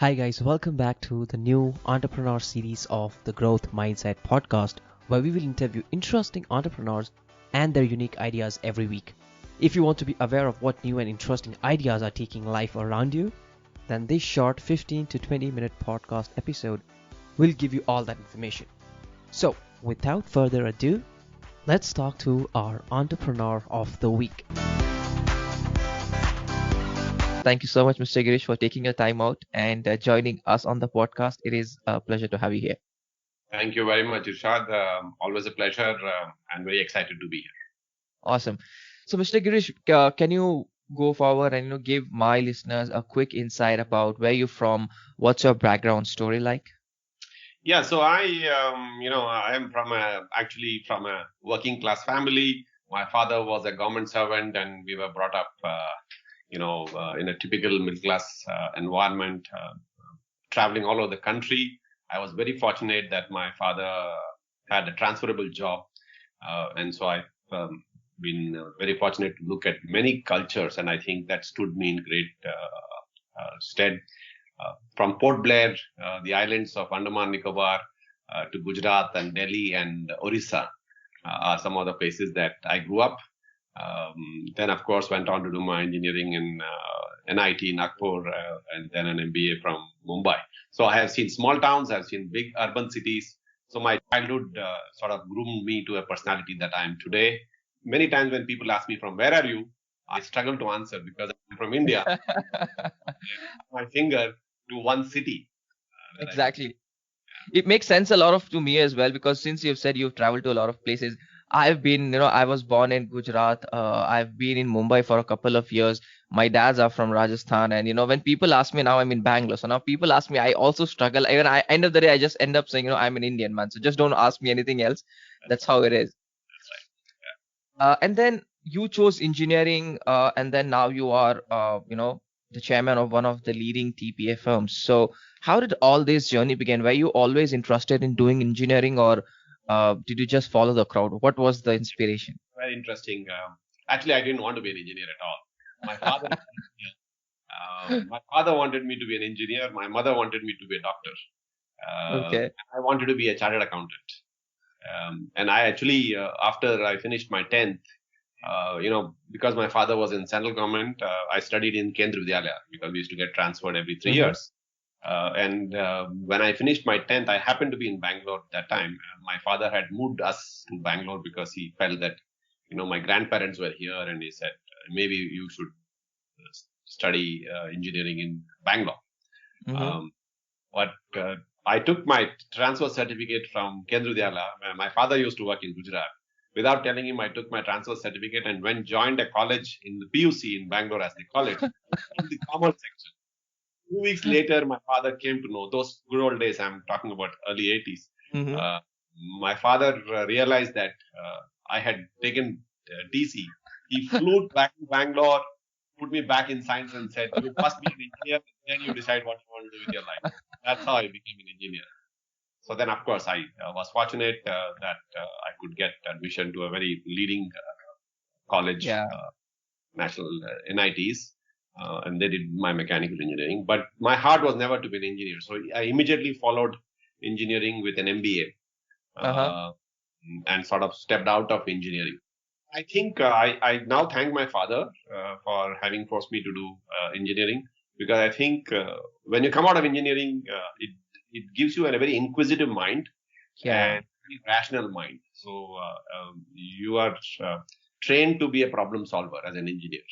Hi guys, welcome back to the new entrepreneur series of the Growth Mindset podcast, where we will interview interesting entrepreneurs and their unique ideas every week. If you want to be aware of what new and interesting ideas are taking life around you, then this short 15 to 20 minute podcast episode will give you all that information. So, without further ado, let's talk to our entrepreneur of the week. Thank you so much, Mr. Girish, for taking your time out and joining us on the podcast. It is a pleasure to have you here. Thank you very much, Irshad. Always a pleasure and very excited to be here. Awesome. So, Mr. Girish, can you go forward and give my listeners a quick insight about where you're from? What's your background story like? Yeah, so I am actually from a working class family. My father was a government servant, and we were brought up, in a typical middle class environment, traveling all over the country. I was very fortunate that my father had a transferable job, and so I've been very fortunate to look at many cultures, and I think that stood me in great stead. From Port Blair, the islands of Andaman Nicobar, to Gujarat and Delhi and Orissa are some of the places that I grew up. Then, of course, went on to do my engineering in NIT Nagpur and then an MBA from Mumbai. So I have seen small towns, I've seen big urban cities. So my childhood sort of groomed me to a personality that I am today. Many times when people ask me from where are you, I struggle to answer because I'm from India. My finger to one city. Exactly. It makes sense a lot to me as well, because since you've said you've traveled to a lot of places, I've been, I was born in Gujarat. I've been in Mumbai for a couple of years. My dads are from Rajasthan. And, when people ask me, now I'm in Bangalore. So now people ask me, I also struggle. Even end of the day, I just end up saying, I'm an Indian man. So just don't ask me anything else. That's how it is. That's right. Yeah. And then you chose engineering, and then now you are, the chairman of one of the leading TPA firms. So how did all this journey begin? Were you always interested in doing engineering, or did you just follow the crowd? What was the inspiration? Very interesting. Actually, I didn't want to be an engineer at all. My father, my father wanted me to be an engineer. My mother wanted me to be a doctor. Okay. I wanted to be a chartered accountant. And I actually, after I finished my 10th, because my father was in central government, I studied in Kendra Vidyalaya because we used to get transferred every 3 years. And when I finished my 10th, I happened to be in Bangalore at that time. My father had moved us to Bangalore because he felt that, my grandparents were here, and he said, maybe you should study engineering in Bangalore. But I took my transfer certificate from Kendra Vidyalaya. My father used to work in Gujarat. Without telling him, I took my transfer certificate and joined a college in the PUC in Bangalore, as they call it, in the commerce section. 2 weeks later, my father came to know, those good old days, I'm talking about early 80s. My father realized that I had taken DC. He flew back to Bangalore, put me back in science and said, you must be an engineer, then you decide what you want to do with your life. That's how I became an engineer. So then, of course, I was fortunate that I could get admission to a very leading college, national NITs, and they did my mechanical engineering. But my heart was never to be an engineer. So I immediately followed engineering with an MBA and sort of stepped out of engineering. I think I now thank my father for having forced me to do engineering, because I think when you come out of engineering, it gives you a very inquisitive mind and very rational mind. So you are trained to be a problem solver as an engineer.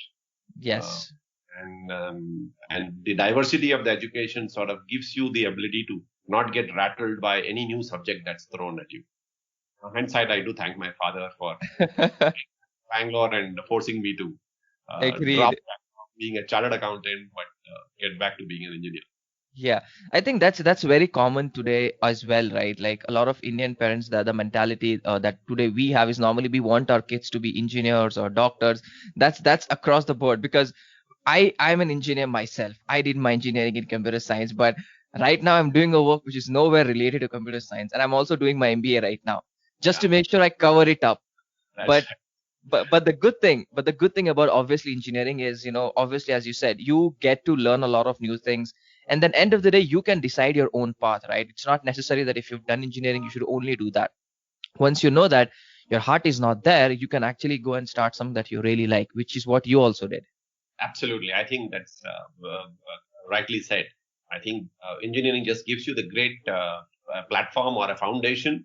Yes. And the diversity of the education sort of gives you the ability to not get rattled by any new subject that's thrown at you. In hindsight, I do thank my father for Bangalore and forcing me to drop being a chartered accountant, but get back to being an engineer. Yeah, I think that's very common today as well, right? Like a lot of Indian parents, the mentality that today we have is normally we want our kids to be engineers or doctors. That's across the board, because I'm an engineer myself. I did my engineering in computer science, but right now I'm doing a work which is nowhere related to computer science, and I'm also doing my MBA right now, just to make sure I cover it up. But the good thing about obviously engineering is, obviously, as you said, you get to learn a lot of new things. And then end of the day, you can decide your own path, right? It's not necessary that if you've done engineering, you should only do that. Once you know that your heart is not there, you can actually go and start something that you really like, which is what you also did. Absolutely. I think that's rightly said. I think engineering just gives you the great platform or a foundation,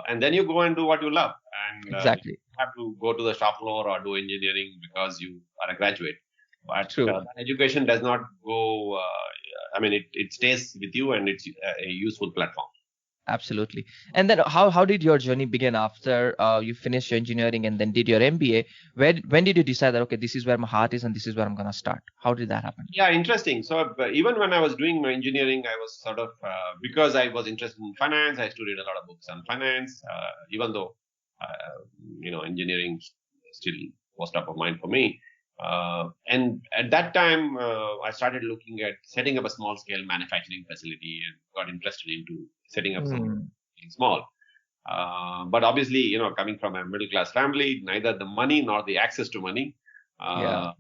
and then you go and do what you love. And Exactly. you have to go to the shop floor or do engineering because you are a graduate. But True. education does not go. I mean, it stays with you, and it's a useful platform. Absolutely. And then how did your journey begin after you finished your engineering and then did your MBA? When did you decide that, okay, this is where my heart is and this is where I'm gonna start? How did that happen? Yeah, interesting. So even when I was doing my engineering, I was sort of because I was interested in finance. I used to read a lot of books on finance. Even though engineering still was top of mind for me. And at that time, I started looking at setting up a small scale manufacturing facility and got interested into setting up something Hmm. small. But obviously, coming from a middle class family, neither the money nor the access to money Yeah. uh,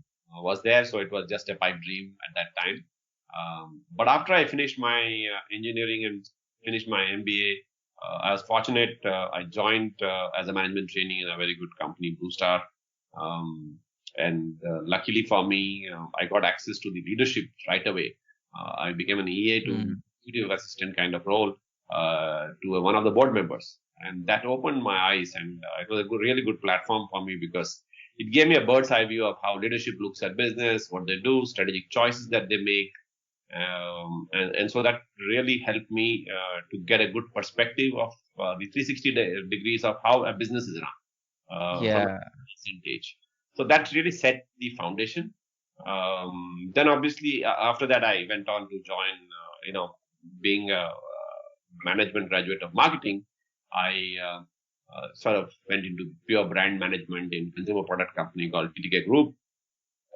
was there. So it was just a pipe dream at that time. But after I finished my engineering and finished my MBA, I was fortunate. I joined as a management trainee in a very good company, Blue Star. Um, and luckily for me, I got access to the leadership right away. I became an EA to Hmm. executive assistant kind of role to one of the board members. And that opened my eyes, and it was a really good platform for me because it gave me a bird's eye view of how leadership looks at business, what they do, strategic choices that they make, and so that really helped me to get a good perspective of the 360 degrees of how a business is run from a Yeah. percentage. So that really set the foundation. Then obviously after that I went on to join, being a management graduate of marketing, I sort of went into pure brand management in consumer product company called TTK Group.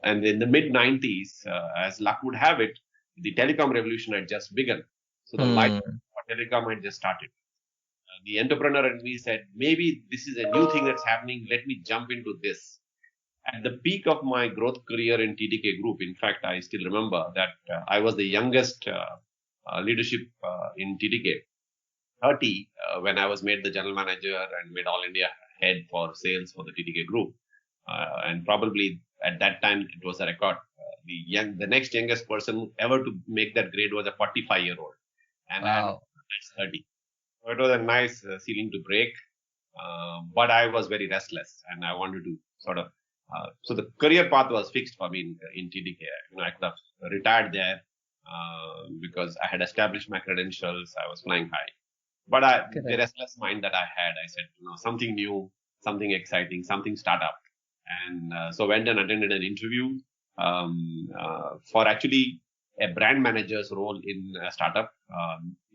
And in the mid 90s, as luck would have it, the telecom revolution had just begun. So the light Hmm. for telecom had just started. The entrepreneur in me said, maybe this is a new thing that's happening. Let me jump into this. At the peak of my growth career in TTK Group, in fact, I still remember that I was the youngest leadership in TTK. 30 when I was made the general manager and made all India head for sales for the TTK group. And probably at that time it was a record. The next youngest person ever to make that grade was a 45-year-old, and I am Wow. 30. So it was a nice ceiling to break, but I was very restless and I wanted to sort of. So the career path was fixed for me in TDK. I could have retired there because I had established my credentials. I was flying high. But the Correct. restless mind that I had, I said, something new, something exciting, something startup. And so went and attended an interview for actually a brand manager's role in a startup.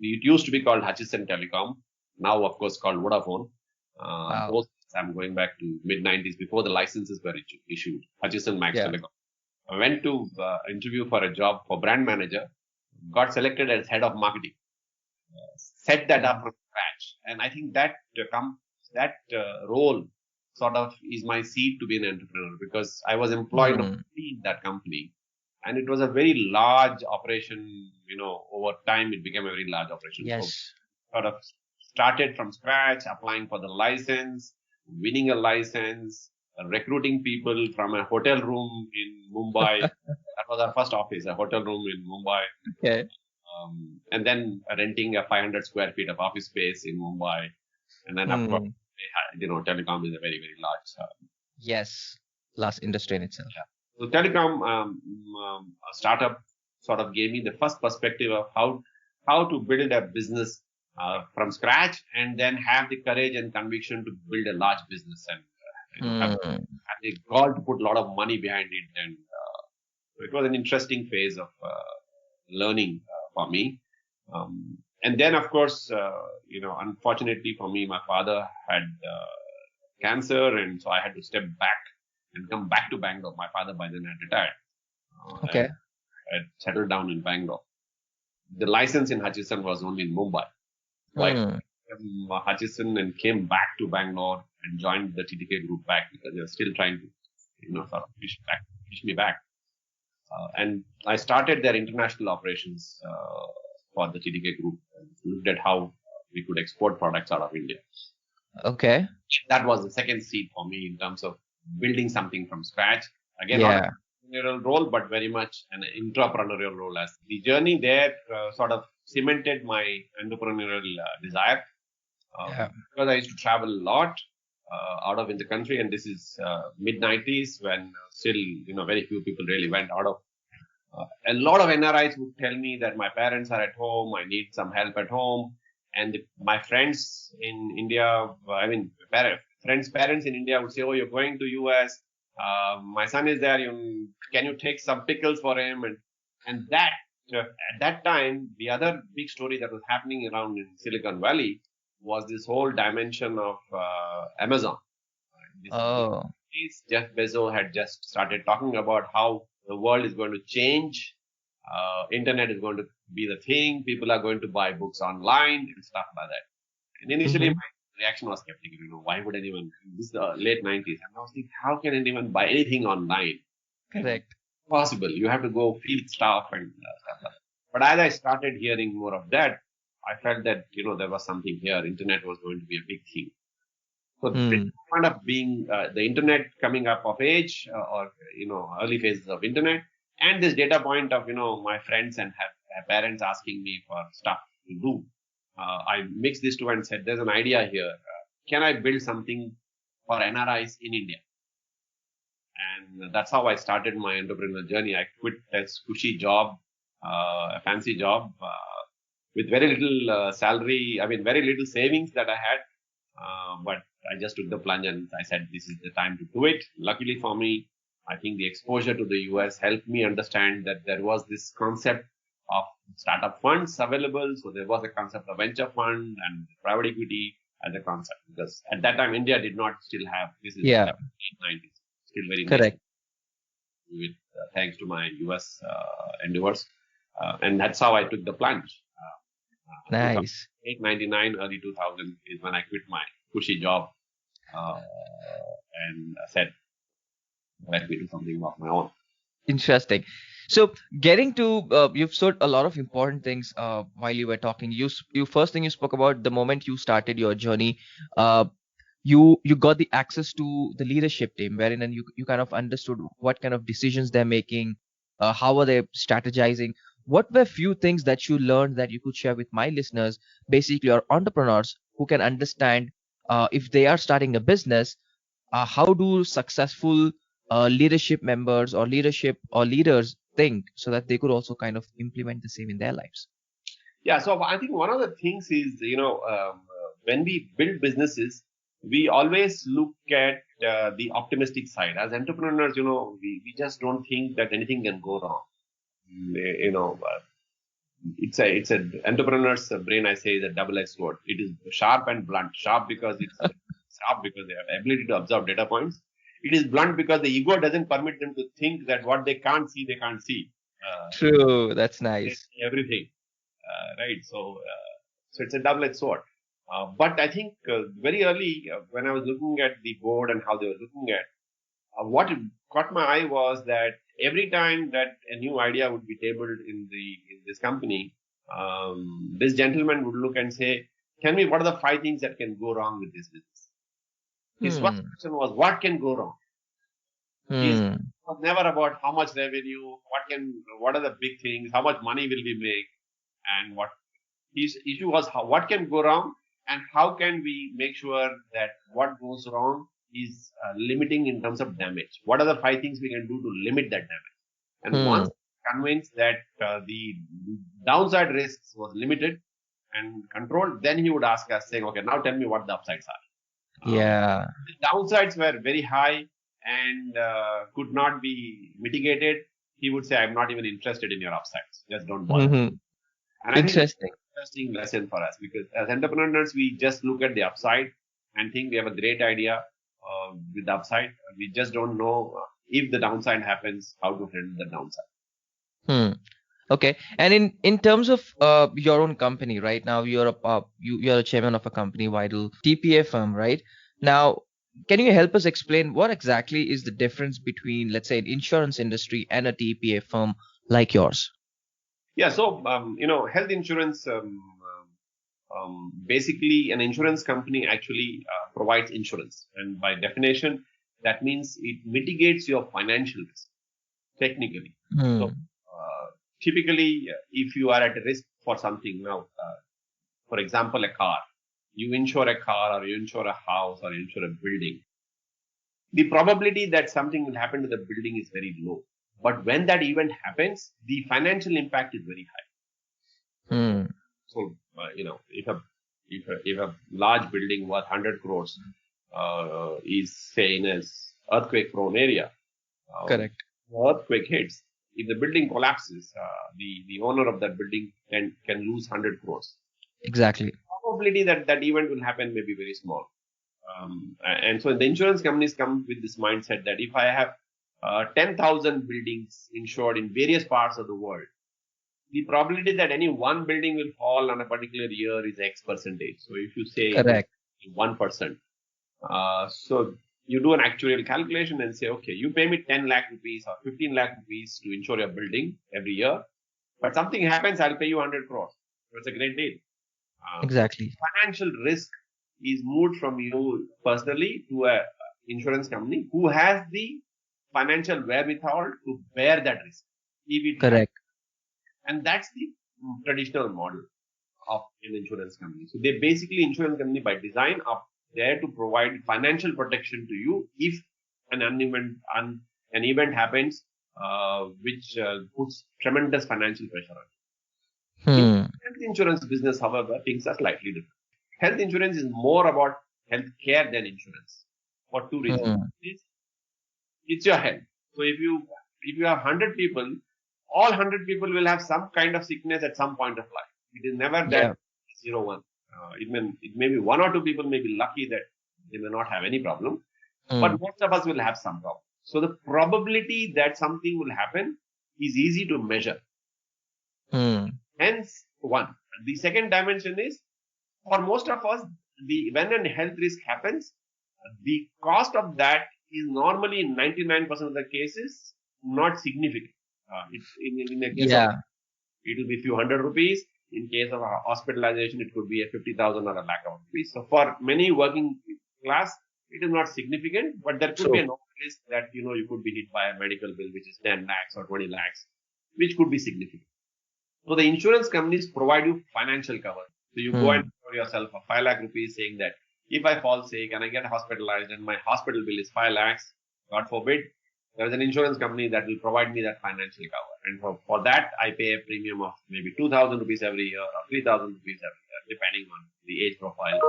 It used to be called Hutchison Telecom, now of course called Vodafone. Wow. Those I'm going back to mid 90s before the licenses were issued. Hutchison Max Yeah. Telecom. I went to interview for a job for brand manager, got selected as head of marketing, set that up Wow. from scratch. And I think that role sort of is my seed to be an entrepreneur because I was employed Hmm. in that company, and it was a very large operation. Over time it became a very large operation. So Yes. sort of started from scratch, applying for the license, winning a license, recruiting people from a hotel room in Mumbai. That was our first office, a hotel room in Mumbai, Okay. and then renting a 500 square feet of office space in Mumbai. And then, of course, Hmm. telecom is a very, very large. Yes. Last industry in itself. Yeah. So telecom startup sort of gave me the first perspective of how to build a business from scratch, and then have the courage and conviction to build a large business, and Hmm. have the gall to put a lot of money behind it. And it was an interesting phase of learning for me. And then, of course, unfortunately for me, my father had cancer, and so I had to step back and come back to Bangalore. My father by then had retired and Okay. had settled down in Bangalore. The license in Hutchison was only in Mumbai. So I Hmm. from Hutchison and came back to Bangalore and joined the TTK group back because they were still trying to, sort of fish me back. And I started their international operations for the TDK group and looked at how we could export products out of India. Okay. That was the second seed for me in terms of building something from scratch. Again, not a Yeah. entrepreneurial role, but very much an intrapreneurial role. As the journey there sort of cemented my entrepreneurial desire Yeah. because I used to travel a lot out of in the country, and this is mid 90s when still very few people really went out of. A lot of NRIs would tell me that my parents are at home, I need some help at home, and my friends in India, I mean, parents in India would say, "Oh, you're going to US. My son is there. Can you take some pickles for him?" And that at that time, the other big story that was happening around in Silicon Valley was this whole dimension of Amazon. This Oh. Jeff Bezos had just started talking about how the world is going to change. Internet is going to be the thing. People are going to buy books online and stuff like that. And initially, Mm-hmm. my reaction was skeptical. Why would anyone? This is the late 90s, and I was thinking, how can anyone buy anything online? Correct. Possible. You have to go field stuff and stuff like that. But as I started hearing more of that, I felt that there was something here. Internet was going to be a big thing. So this Hmm. kind of being the internet coming up of age or early phases of internet, and this data point of my friends and have parents asking me for stuff to do. I mixed these two and said, "There's an idea here. Can I build something for NRIs in India?" And that's how I started my entrepreneurial journey. I quit that cushy job, a fancy job, with very little salary. I mean, very little savings that I had. But I just took the plunge and I said, this is the time to do it. Luckily for me, I think the exposure to the US helped me understand that there was this concept of startup funds available. So there was a concept of venture fund and private equity as a concept, because at that time, India did not still have, this is Yeah. 90s, still very nascent, Correct. with thanks to my US endeavors. And that's how I took the plunge. Nice. 1999, early 2000 is when I quit my cushy job uh, and said, let me do something of my own. Interesting. So getting to you've said a lot of important things while you were talking. You first thing you spoke about the moment you started your journey. Uh, you got the access to the leadership team, wherein and you kind of understood what kind of decisions they're making, how are they strategizing. What were few things that you learned that you could share with my listeners, basically, or entrepreneurs who can understand if they are starting a business, how do successful leadership members or leadership or leaders think so that they could also kind of implement the same in their lives? Yeah, so I think one of the things is, when we build businesses, we always look at the optimistic side. As entrepreneurs, we just don't think that anything can go wrong. It's a entrepreneur's brain, I say, is a double-edged sword. It is sharp and blunt. Sharp because it's sharp because they have the ability to observe data points. It is blunt because the ego doesn't permit them to think that what they can't see, they can't see. True, that's They nice. see everything, right? So it's a double-edged sword. But I think very early when I was looking at the board and how they were looking at, what caught my eye was that every time that a new idea would be tabled in this company, this gentleman would look and say, "Tell me what are the 5 things that can go wrong with this business?" His first Hmm. question was, "What can go wrong?" His Hmm. was never about how much revenue, what are the big things, how much money will we make, and what. His issue was what can go wrong and how can we make sure that what goes wrong is limiting in terms of damage. What are the 5 things we can do to limit that damage? And Hmm. once convinced that the downside risks was limited and controlled, then he would ask us saying, okay, now tell me what the upsides are. Yeah. The downsides were very high and could not be mitigated. He would say, I'm not even interested in your upsides. Just don't bother. Hmm. And I think Interesting. interesting lesson for us, because as entrepreneurs we just look at the upside and think we have a great idea with the upside. We just don't know if the downside happens, how to handle the downside. Hmm. Okay. And in terms of your own company, right now you're a chairman of a company, Vidal TPA firm, right? Now can you help us explain what exactly is the difference between, let's say, an insurance industry and a TPA firm like yours? Yeah, so health insurance, basically an insurance company actually provides insurance, and by definition, that means it mitigates your financial risk technically. So Hmm. typically, if you are at risk for something now, for example, a car, you insure a car or you insure a house or you insure a building, the probability that something will happen to the building is very low. But when that event happens, the financial impact is very high. Hmm. So, if a large building worth 100 crores is, say, in a earthquake prone area, um, Correct. earthquake hits, if the building collapses, the owner of that building can lose 100 crores. Exactly. Probability that that event will happen may be very small. And so the insurance companies come with this mindset that if I have 10,000 buildings insured in various parts of the world, the probability that any one building will fall on a particular year is X percentage. So if you say it is Correct. 1%, so you do an actuarial calculation and say, okay, you pay me 10 lakh rupees or 15 lakh rupees to insure your building every year, but something happens, I'll pay you 100 crores. So it's a great deal. Exactly. Financial risk is moved from you personally to a insurance company who has the financial wherewithal to bear that risk if it happens. Correct. And that's the traditional model of an insurance company. So they basically, insurance company by design are there to provide financial protection to you if an event happens which puts tremendous financial pressure on you. In Hmm. health insurance business, however, things are slightly different. Health insurance is more about health care than insurance for two reasons. Hmm. It's your health. So if you have 100 people, all 100 people will have some kind of sickness at some point of life. It is never Yeah. that 0 1. It may be one or two people may be lucky that they may not have any problem, Hmm. but most of us will have some problem. So the probability that something will happen is easy to measure. Hmm. Hence, one. The second dimension is, for most of us, when a health risk happens, the cost of that is normally in 99% of the cases not significant. It's in a case of, Yeah. it will be few hundred rupees. In case of a hospitalization, it could be a 50,000 or a lakh of rupees. So for many working class, it is not significant, but there could be True. an risk that you could be hit by a medical bill which is 10 lakhs or 20 lakhs, which could be significant. So the insurance companies provide you financial cover. So you go and Hmm. cover yourself for 5 lakh rupees, saying that if I fall sick and I get hospitalized and my hospital bill is 5 lakhs, God forbid, there is an insurance company that will provide me that financial cover. And for that, I pay a premium of maybe 2,000 rupees every year or 3,000 rupees every year, depending on the age profile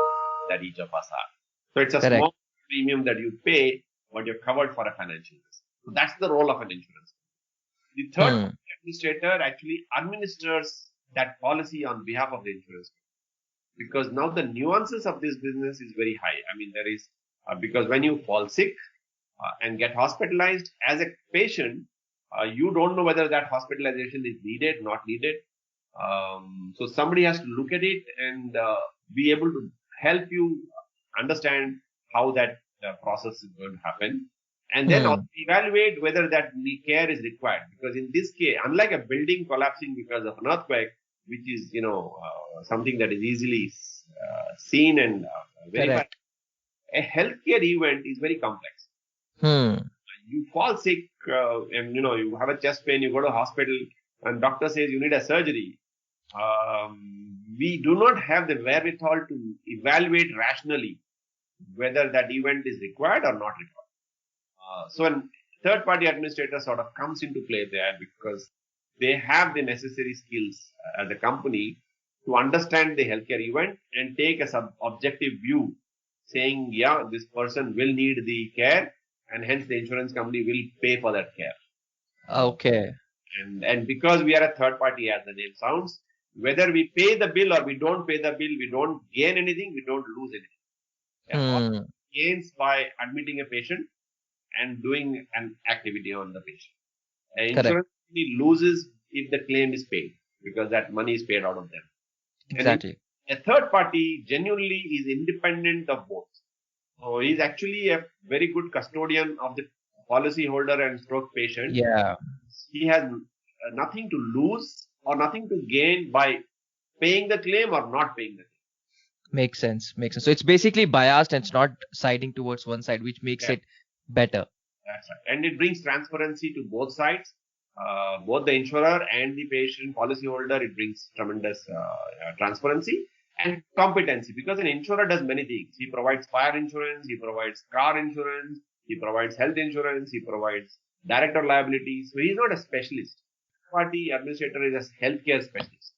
that each of us are. So it's a Correct. small premium that you pay, but you're covered for a financial risk. So that's the role of an insurance. The third Hmm. administrator actually administers that policy on behalf of the insurance, because now the nuances of this business is very high. I mean, there is because when you fall sick and get hospitalized as a patient, you don't know whether that hospitalization is needed, not needed. So somebody has to look at it and be able to help you understand how that process is going to happen, and then also Hmm. evaluate whether that care is required. Because in this case, unlike a building collapsing because of an earthquake, which is something that is easily seen and verified, Correct. a healthcare event is very complex. Hmm. You fall sick and you have a chest pain, you go to hospital, and doctor says you need a surgery. We do not have the wherewithal to evaluate rationally whether that event is required or not required. So a third party administrator sort of comes into play there, because they have the necessary skills as a company to understand the healthcare event and take a objective view, saying, yeah, this person will need the care, and hence the insurance company will pay for that care. Uh, Okay. and because we are a third party, as the name sounds, whether we pay the bill or we don't pay the bill, we don't gain anything, we don't lose anything. A Hmm. hospital gains by admitting a patient and doing an activity on the patient. An Correct. insurance company loses if the claim is paid, because that money is paid out of them. And Exactly. a third party genuinely is independent of both. So he's actually a very good custodian of the policyholder and stroke patient. Yeah, He has nothing to lose or nothing to gain by paying the claim or not paying the makes sense. Makes sense. So it's basically biased and it's not siding towards one side, which makes claim. it better. That's right. And it brings transparency to both sides, both the insurer and the patient policyholder. It brings tremendous transparency and competency, because an insurer does many things. He provides fire insurance, he provides car insurance, he provides health insurance, he provides director liability. So he's not a specialist. Party administrator is a healthcare specialist.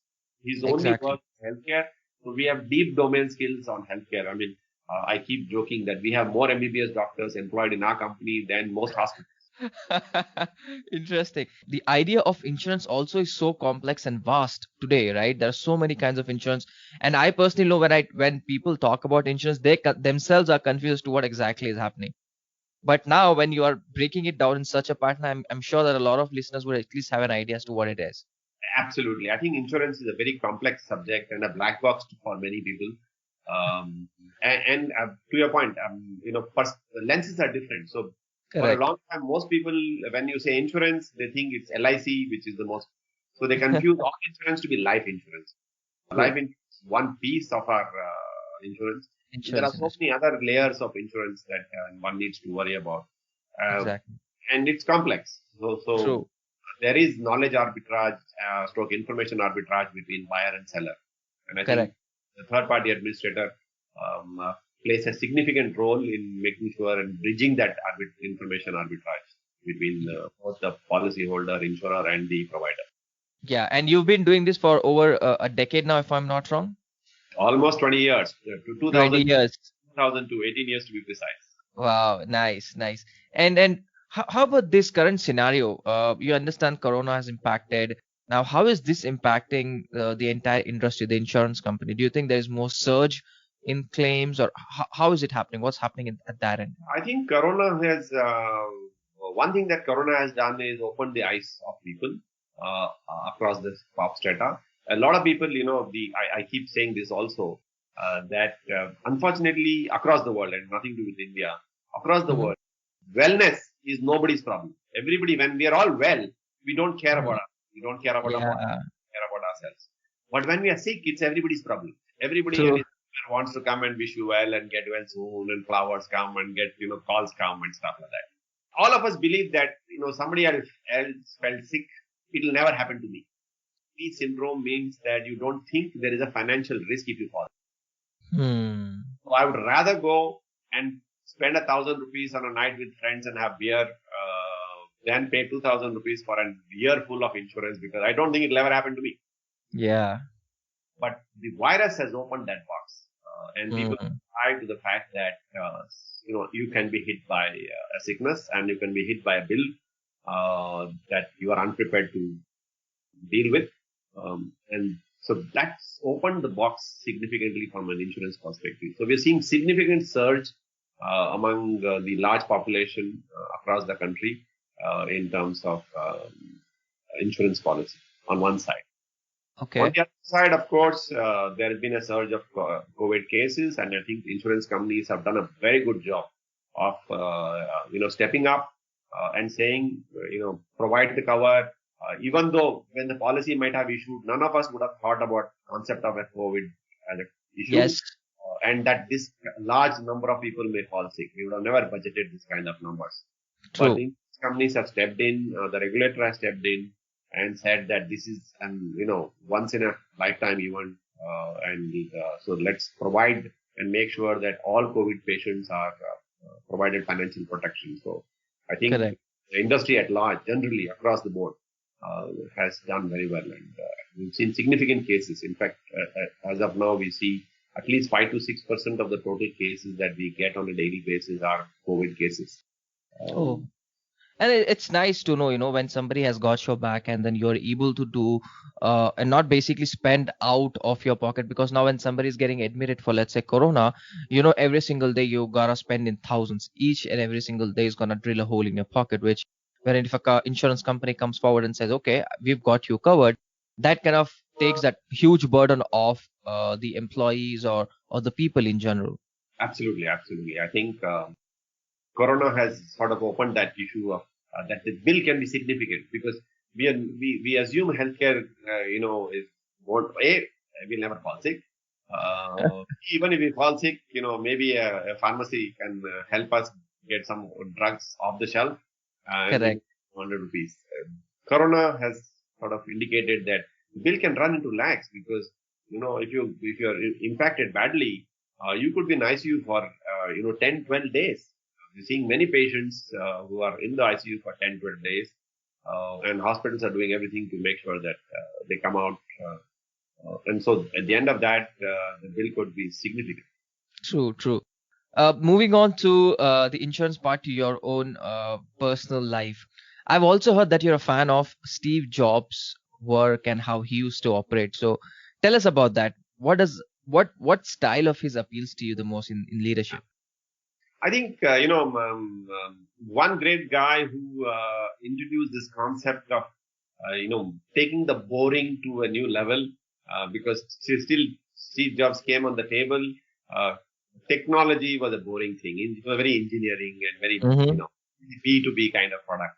His only Exactly. work is healthcare. So we have deep domain skills on healthcare. I mean, I keep joking that we have more MBBS doctors employed in our company than most hospitals. Interesting. The idea of insurance also is so complex and vast today, right? There are so many kinds of insurance, and I personally know when people talk about insurance, they themselves are confused to what exactly is happening. But now, when you are breaking it down in such a pattern, I'm sure that a lot of listeners would at least have an idea as to what it is. Absolutely. I think insurance is a very complex subject and a black box for many people. And to your point, lenses are different. So for a Correct. long time, most people, when you say insurance, they think it's LIC, which is the most. So they confuse all insurance to be life insurance. Life True. insurance is one piece of our insurance. There are Insurance so industry. many other layers of insurance that one needs to worry about, uh, Exactly. and it's complex. So True. there is knowledge arbitrage, stroke information arbitrage between buyer and seller, and I think Correct. the third party administrator um, uh, plays a significant role in making sure and bridging that information arbitrage between both the policyholder, insurer, and the provider. Yeah, and you've been doing this for over a decade now, if I'm not wrong. Almost 20 years, to 20 2000, years. 2000 to 18 years to be precise. Wow, nice, nice. And how about this current scenario? You understand Corona has impacted. Now, how is this impacting the entire industry, the insurance company? Do you think there is more surge in claims, or how is it happening? What's happening at that end? I think Corona has one thing that Corona has done is opened the eyes of people across the pop strata. A lot of people, I keep saying this also, that unfortunately across the world, and nothing to do with India, across the Hmm. world, wellness is nobody's problem. Everybody, when we are all well, we don't care about Hmm. us. We don't care about our body, Yeah, care about ourselves. But when we are sick, it's everybody's problem. Everybody and true. his neighbor wants to come and wish you well and get well soon, and flowers come and get, calls come and stuff like that. All of us believe that, somebody else felt sick, it will never happen to me. Peace syndrome means that you don't think there is a financial risk if you fall. Hmm. So I would rather go and spend 1,000 rupees on a night with friends and have beer than pay 2,000 rupees for a year full of insurance, because I don't think it'll ever happen to me. Yeah. But the virus has opened that box, and people Hmm. tie to the fact that you can be hit by a sickness and you can be hit by a bill that you are unprepared to deal with, and so that's opened the box significantly from an insurance perspective. So we're seeing significant surge among the large population across the country in terms of insurance policy on one side. On Okay. the other side, of course, there has been a surge of COVID cases, and I think insurance companies have done a very good job of stepping up and saying, provide the cover. Even though when the policy might have issued, none of us would have thought about concept of a COVID as an issue, Yes. and that this large number of people may fall sick. We would have never budgeted this kind of numbers. But True. the companies have stepped in, the regulator has stepped in and said that this is an once in a lifetime event, and so let's provide and make sure that all COVID patients are provided financial protection. So I think Correct. the industry at large, generally across the board, has done very well, and we've seen significant cases. In fact, as of now, we see at least 5 to 6% of the total cases that we get on a daily basis are COVID cases. Oh. Um, And it's nice to know, when somebody has got your back and then you're able to do and not basically spend out of your pocket, because now when somebody is getting admitted for, let's say, Corona, every single day you gotta spend in thousands. Each and every single day is gonna drill a hole in your pocket, which wherein if a insurance company comes forward and says, okay, we've got you covered, that kind of takes that huge burden off the employees or the people in general. Absolutely, absolutely. I think Corona has sort of opened that issue of that the bill can be significant because we assume healthcare, is won't will never fall sick. Even if we fall sick, maybe a pharmacy can help us get some drugs off the shelf and we Correct. 100 rupees. Corona has sort of indicated that the bill can run into lakhs because if you're impacted badly, you could be in ICU for 10, 12 days. We're seeing many patients who are in the ICU for 10, 12 days, and hospitals are doing everything to make sure that they come out. And so at the end of that, the bill could be significant. True, true. Moving on to the insurance part to your own personal life. I've also heard that you're a fan of Steve Jobs' work and how he used to operate. So tell us about that. What style of his appeals to you the most in leadership? I think, one great guy who introduced this concept of, taking the boring to a new level, because still Steve Jobs came on the table. Uh, Technology was a boring thing. It was very engineering and very, Mm-hmm. B2B kind of product.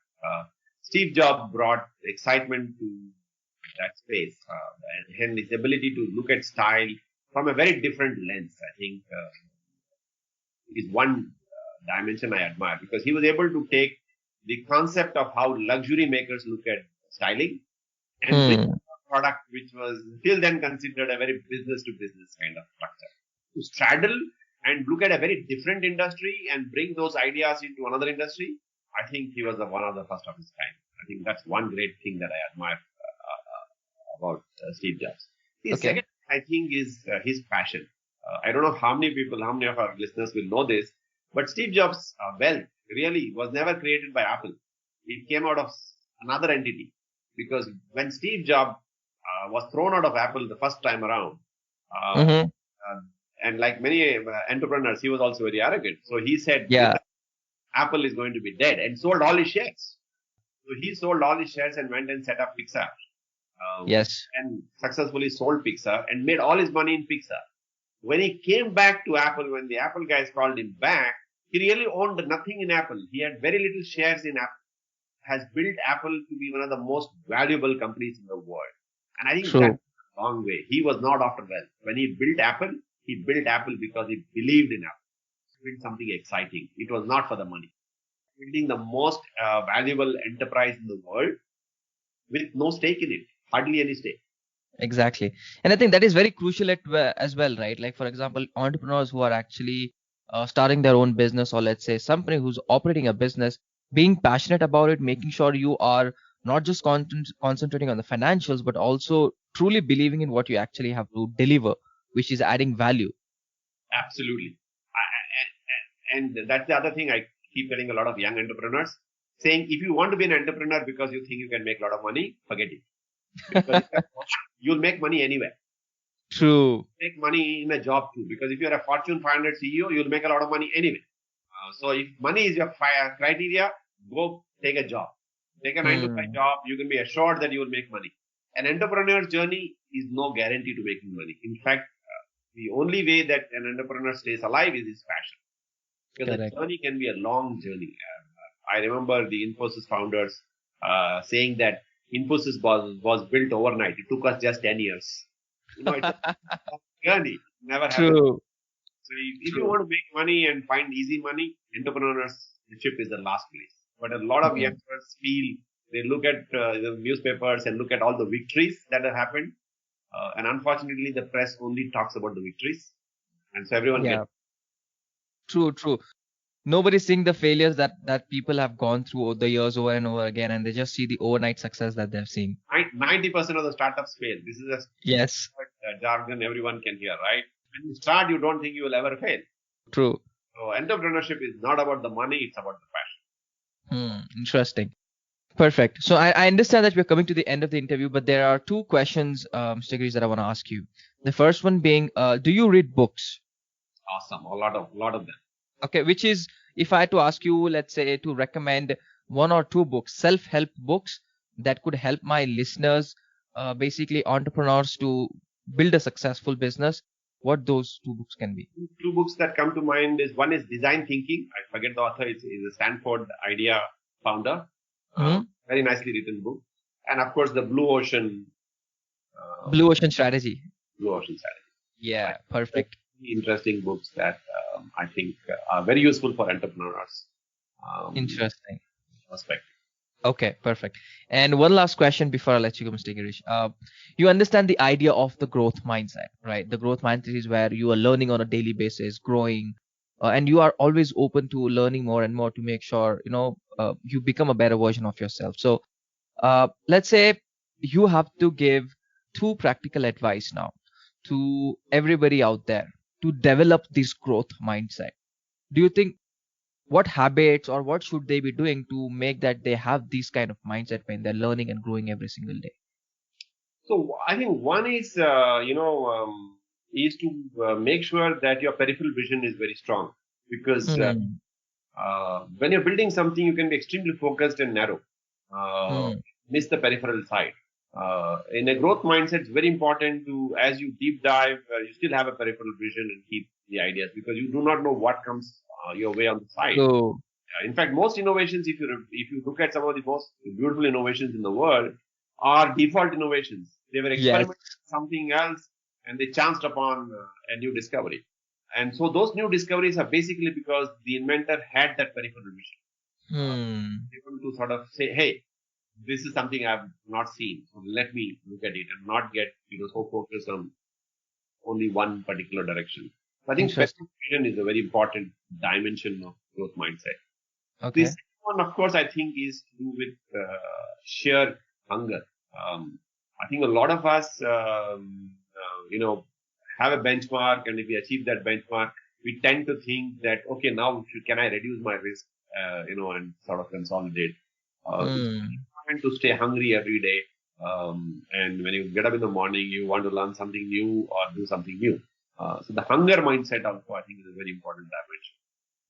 Steve Jobs brought excitement to that space, and his ability to look at style from a very different lens, I think, is one dimension I admire because he was able to take the concept of how luxury makers look at styling and bring Hmm. a product which was till then considered a very business to business kind of structure to straddle and look at a very different industry and bring those ideas into another industry. I think he was the one of the first of his kind. I think that's one great thing that I admire about Steve Jobs. The Okay. second, I think, is his passion. I don't know how many of our listeners will know this, but Steve Jobs' wealth really was never created by Apple. It came out of another entity because when Steve Jobs was thrown out of Apple the first time around, uh, Mm-hmm. uh, and like many entrepreneurs, he was also very arrogant. So he said, Yeah. Apple is going to be dead and sold all his shares. So he sold all his shares and went and set up Pixar, Yes. and successfully sold Pixar and made all his money in Pixar. When he came back to Apple, when the Apple guys called him back, he really owned nothing in Apple. He had very little shares in Apple. Has built Apple to be one of the most valuable companies in the world. And I think that's True. a long way. He was not after wealth. When he built Apple because he believed in Apple. He built something exciting. It was not for the money. Building the most valuable enterprise in the world with no stake in it, hardly any stake. Exactly. And I think that is very crucial as well, right? Like, for example, entrepreneurs who are actually starting their own business, or let's say somebody who's operating a business, being passionate about it, making sure you are not just concentrating on the financials, but also truly believing in what you actually have to deliver, which is adding value. Absolutely. And that's the other thing I keep telling a lot of young entrepreneurs saying, if you want to be an entrepreneur because you think you can make a lot of money, forget it. Because you'll make money anywhere. True. Make money in a job too. Because if you're a Fortune 500 CEO, you'll make a lot of money anyway. So if money is your criteria, go take a job. Take a 9 to 5 Hmm. job. You can be assured that you will make money. An entrepreneur's journey is no guarantee to making money. In fact, the only way that an entrepreneur stays alive is his passion. Because the Correct. journey can be a long journey. I remember the Infosys founders saying that Infosys was built overnight. It took us just 10 years. It's a long journey. Never happened. True. So if you True. want to make money and find easy money, entrepreneurship is the last place. But a lot of Hmm. youngsters feel they look at the newspapers and look at all the victories that have happened. And unfortunately, the press only talks about the victories. And so everyone gets Yeah. True. True. Nobody's seeing the failures that people have gone through the years over and over again, and they just see the overnight success that they've seen. 90% of the startups fail. This is a Yes. jargon everyone can hear, right? When you start, you don't think you will ever fail. True. So entrepreneurship is not about the money; it's about the passion. Interesting. Perfect. So I understand that we're coming to the end of the interview, but there are two questions, Mr. Girish, that I want to ask you. The first one being, do you read books? Awesome, a lot of them. Okay, which is, if I had to ask you, let's say, to recommend one or two books, self-help books that could help my listeners, basically entrepreneurs, to build a successful business, what those two books can be. Two books that come to mind is one is Design Thinking. I forget the author. It's a Stanford idea founder. Hmm. Very nicely written book. And of course, the Blue Ocean Strategy. Blue Ocean Strategy. Yeah, perfect. Interesting books that I think are very useful for entrepreneurs. Interesting. Perspective. Okay, perfect. And one last question before I let you go, Mr. Girish. You understand the idea of the growth mindset, right? The growth mindset is where you are learning on a daily basis, growing, and you are always open to learning more and more to make sure, you become a better version of yourself. So, let's say you have to give two practical advice now to everybody out there to develop this growth mindset. Do you think what habits or what should they be doing to make that they have this kind of mindset when they're learning and growing every single day? So I think one is, is to make sure that your peripheral vision is very strong, because Hmm. when you're building something, you can be extremely focused and narrow, Hmm. miss the peripheral side. In a growth mindset, it's very important to, as you deep dive, you still have a peripheral vision and keep the ideas, because you do not know what comes your way on the side. So, In fact, most innovations, if you look at some of the most beautiful innovations in the world, are default innovations. They were yes. experimenting with something else, and they chanced upon a new discovery. And so those new discoveries are basically because the inventor had that peripheral vision, Hmm. able to sort of say, "Hey, this is something I've not seen, so let me look at it and not get so focused on only one particular direction." So I think Interesting. peripheral vision is a very important dimension of growth mindset. The Okay. second one, of course, I think is to do with sheer hunger. I think a lot of us, have a benchmark, and if we achieve that benchmark, we tend to think that, okay, now can I reduce my risk, and sort of consolidate. It's Hmm. important to stay hungry every day. And when you get up in the morning, you want to learn something new or do something new. So the hunger mindset also, I think, is a very important dimension.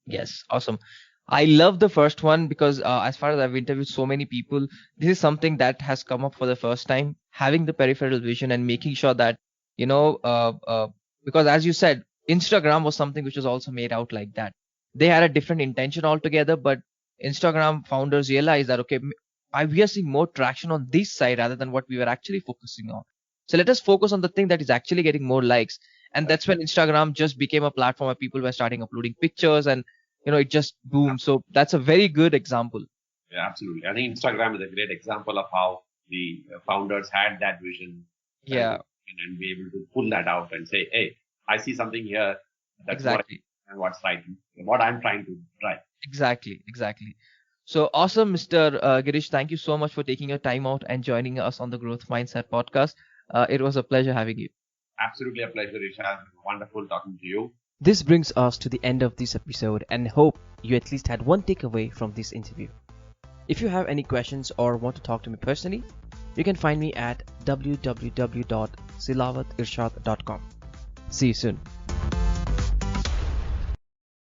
Yes. Awesome. I love the first one because as far as I've interviewed so many people, this is something that has come up for the first time. Having the peripheral vision and making sure that, you know, uh, uh, because as you said, Instagram was something which was also made out like that. They had a different intention altogether, but Instagram founders realized that, okay, we are seeing more traction on this side rather than what we were actually focusing on. So let us focus on the thing that is actually getting more likes. And that's when Instagram just became a platform where people were starting uploading pictures and it just boomed. So that's a very good example. Yeah, absolutely. I think Instagram is a great example of how the founders had that vision, Yeah, and be able to pull that out and say, "Hey, I see something here. That's what exactly. and what's right, what I'm trying to drive." Exactly. So awesome, Mr. Girish. Thank you so much for taking your time out and joining us on the Growth Mindset podcast. It was a pleasure having you. Absolutely a pleasure, Rishad. Wonderful talking to you. This brings us to the end of this episode and hope you at least had one takeaway from this interview. If you have any questions or want to talk to me personally, you can find me at www.silawathirshad.com. See you soon.